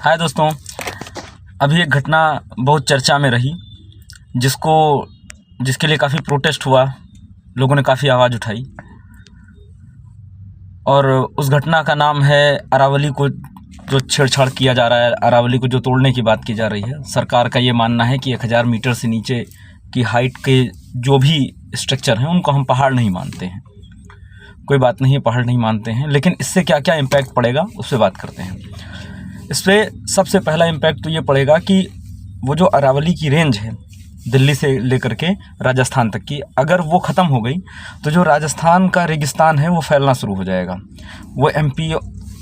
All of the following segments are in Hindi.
हाय दोस्तों, अभी एक घटना बहुत चर्चा में रही जिसके लिए काफ़ी प्रोटेस्ट हुआ, लोगों ने काफ़ी आवाज़ उठाई और उस घटना का नाम है अरावली को जो छेड़छाड़ किया जा रहा है, अरावली को जो तोड़ने की बात की जा रही है। सरकार का ये मानना है कि 1000 मीटर से नीचे की हाइट के जो भी स्ट्रक्चर हैं उनको हम पहाड़ नहीं मानते हैं। कोई बात नहीं है, पहाड़ नहीं मानते हैं, लेकिन इससे क्या क्या इम्पैक्ट पड़ेगा उस पर बात करते हैं। इस पर सबसे पहला इम्पैक्ट तो ये पड़ेगा कि वो जो अरावली की रेंज है दिल्ली से लेकर के राजस्थान तक की, अगर वो ख़त्म हो गई तो जो राजस्थान का रेगिस्तान है वो फैलना शुरू हो जाएगा। वो एमपी,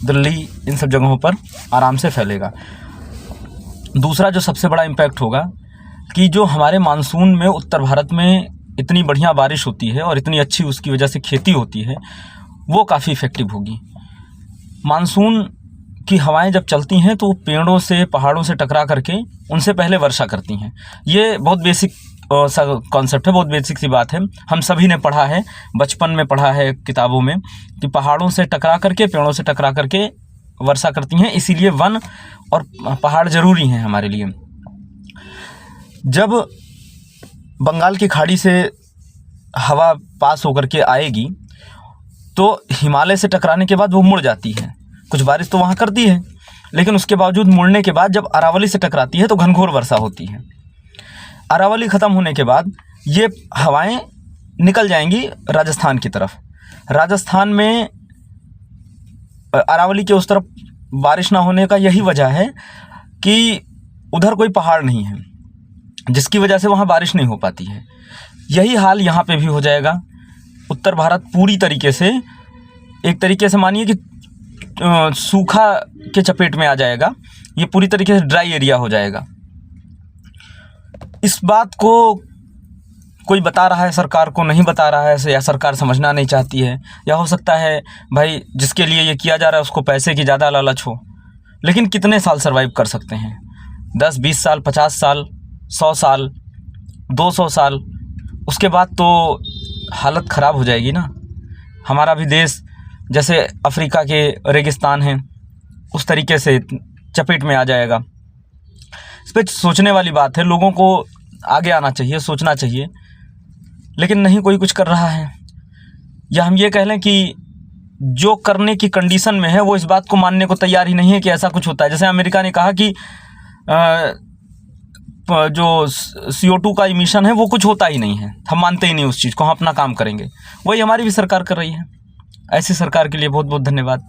दिल्ली, इन सब जगहों पर आराम से फैलेगा। दूसरा जो सबसे बड़ा इम्पैक्ट होगा कि जो हमारे मानसून में उत्तर भारत में इतनी बढ़िया बारिश होती है और इतनी अच्छी उसकी वजह से खेती होती है, वो काफ़ी इफ़ेक्टिव होगी। मानसून की हवाएं जब चलती हैं तो पेड़ों से, पहाड़ों से टकरा करके उनसे पहले वर्षा करती हैं। ये बहुत बेसिक सा कॉन्सेप्ट है, बहुत बेसिक सी बात है। हम सभी ने पढ़ा है, बचपन में पढ़ा है किताबों में कि पहाड़ों से टकरा करके, पेड़ों से टकरा करके वर्षा करती हैं। इसीलिए वन और पहाड़ ज़रूरी हैं हमारे लिए। जब बंगाल की खाड़ी से हवा पास होकर के आएगी तो हिमालय से टकराने के बाद वो मुड़ जाती है। कुछ बारिश तो वहाँ करती है, लेकिन उसके बावजूद मुड़ने के बाद जब अरावली से टकराती है तो घनघोर वर्षा होती है। अरावली ख़त्म होने के बाद ये हवाएं निकल जाएंगी राजस्थान की तरफ। राजस्थान में अरावली के उस तरफ बारिश ना होने का यही वजह है कि उधर कोई पहाड़ नहीं है, जिसकी वजह से वहाँ बारिश नहीं हो पाती है। यही हाल यहाँ पे भी हो जाएगा। उत्तर भारत पूरी तरीके से, एक तरीके से मानिए कि सूखा के चपेट में आ जाएगा। ये पूरी तरीके से ड्राई एरिया हो जाएगा। इस बात को कोई बता रहा है, सरकार को नहीं बता रहा है, या सरकार समझना नहीं चाहती है, या हो सकता है भाई जिसके लिए ये किया जा रहा है उसको पैसे की ज़्यादा लालच हो। लेकिन कितने साल सर्वाइव कर सकते हैं? 10, 20 साल, 50 साल, 100 साल, 200 साल, उसके बाद तो हालत ख़राब हो जाएगी ना। हमारा भी देश जैसे अफ्रीका के रेगिस्तान हैं उस तरीके से चपेट में आ जाएगा। इस पर सोचने वाली बात है। लोगों को आगे आना चाहिए, सोचना चाहिए, लेकिन नहीं कोई कुछ कर रहा है। या हम ये कह लें कि जो करने की कंडीशन में है वो इस बात को मानने को तैयार ही नहीं है कि ऐसा कुछ होता है। जैसे अमेरिका ने कहा कि जो CO2 का इमिशन है वो कुछ होता ही नहीं है, हम मानते ही नहीं उस चीज़ को, हम अपना काम करेंगे। वही हमारी भी सरकार कर रही है। ऐसी सरकार के लिए बहुत बहुत धन्यवाद।